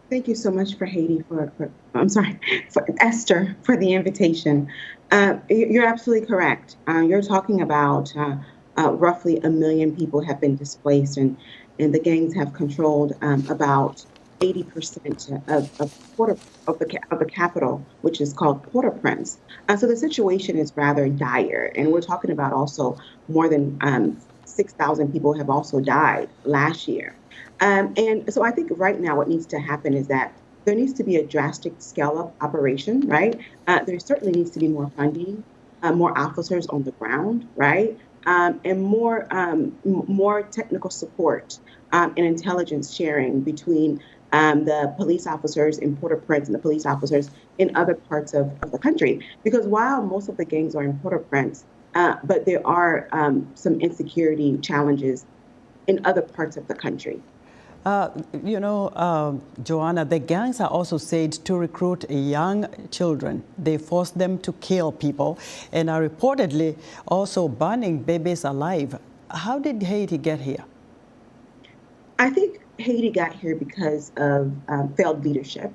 Thank you so much for Haiti I'm sorry, for Esther for the invitation. You're absolutely correct. You're talking about roughly 1 million people have been displaced, and the gangs have controlled about 80% of Port of the capital, which is called Port-au-Prince. So the situation is rather dire, and we're talking about also more than 6,000 people have also died last year. And so I think right now what needs to happen is that there needs to be a drastic scale up operation, right? There certainly needs to be more funding, more officers on the ground, right? And more technical support and intelligence sharing between the police officers in Port-au-Prince and the police officers in other parts of the country. Because while most of the gangs are in Port-au-Prince, but there are some insecurity challenges in other parts of the country. Uh, Joanna, the gangs are also said to recruit young children. They force them to kill people and are reportedly also burning babies alive. How did Haiti get here? I think Haiti got here because of failed leadership,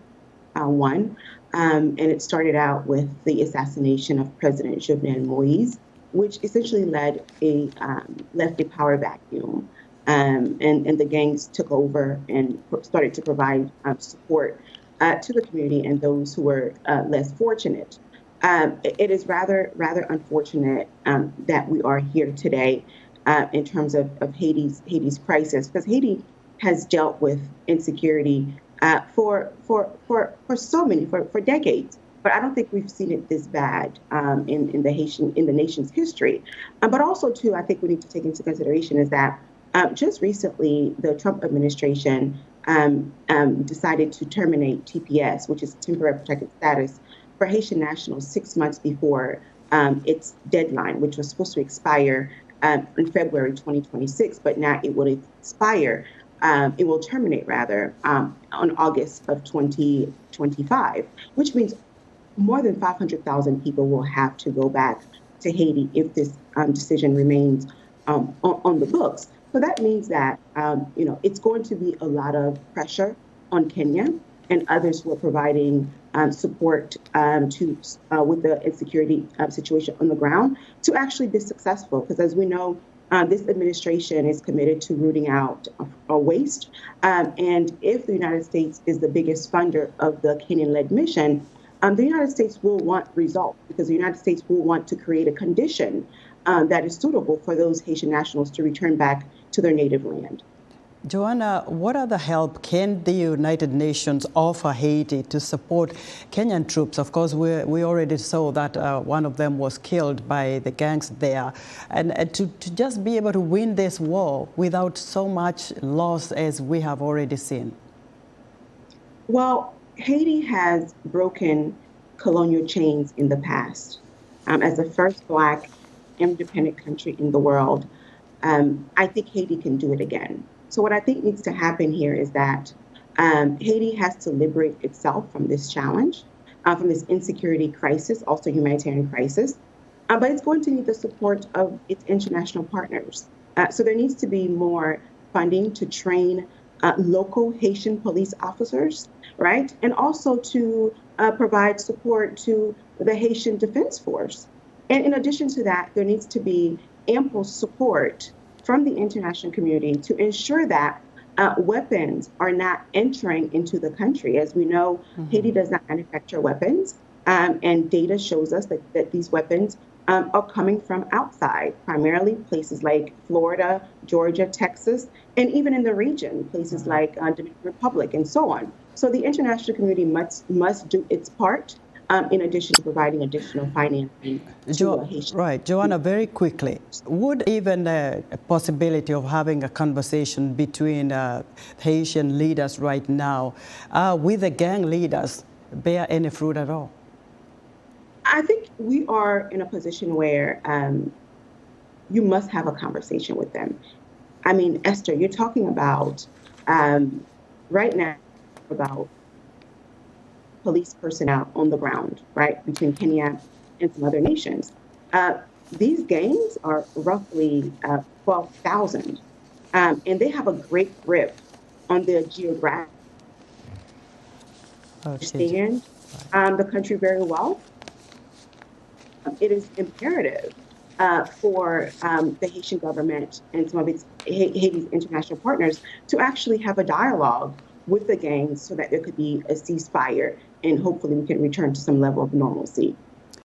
one. And it started out with the assassination of President Jovenel Moise, which essentially left a power vacuum. And the gangs took over and started to provide support to the community and those who were less fortunate. It is rather unfortunate that we are here today in terms of Haiti's crisis, because Haiti has dealt with insecurity for decades. But I don't think we've seen it this bad in the nation's history. But also, too, I think we need to take into consideration is that just recently the Trump administration decided to terminate TPS, which is temporary protected status, for Haitian nationals 6 months before its deadline, which was supposed to expire in February 2026, but now it will expire. It will terminate rather on August of 2025, which means more than 500,000 people will have to go back to Haiti if this decision remains on the books. So that means that it's going to be a lot of pressure on Kenya and others who are providing support to with the insecurity situation on the ground to actually be successful. Because as we know, this administration is committed to rooting out waste. And if the United States is the biggest funder of the Kenyan-led mission, the United States will want results because the United States will want to create a condition that is suitable for those Haitian nationals to return back to their native land. Joanna, what other help can the United Nations offer Haiti to support Kenyan troops? Of course, we already saw that one of them was killed by the gangs there. And to just be able to win this war without so much loss as we have already seen. Well, Haiti has broken colonial chains in the past. As the first Black independent country in the world, I think Haiti can do it again. So what I think needs to happen here is that Haiti has to liberate itself from this challenge, from this insecurity crisis, also humanitarian crisis, but it's going to need the support of its international partners. So there needs to be more funding to train local Haitian police officers, right? And also to provide support to the Haitian Defense Force. And in addition to that, there needs to be ample support from the international community to ensure that weapons are not entering into the country. As we know, Haiti does not manufacture weapons, and data shows us that these weapons are coming from outside, primarily places like Florida, Georgia, Texas, and even in the region, places like Dominican Republic and so on. So the international community must do its part in addition to providing additional financing to Haitian. Right, Joanna, very quickly, would even a possibility of having a conversation between Haitian leaders right now with the gang leaders bear any fruit at all? I think we are in a position where you must have a conversation with them. I mean, Esther, you're talking about right now about police personnel on the ground, right, between Kenya and some other nations. These gangs are roughly 12,000, and they have a great grip on the geographic Okay. understand the country very well, it is imperative for the Haitian government and some of its Haiti's international partners to actually have a dialogue with the gangs so that there could be a ceasefire and hopefully we can return to some level of normalcy.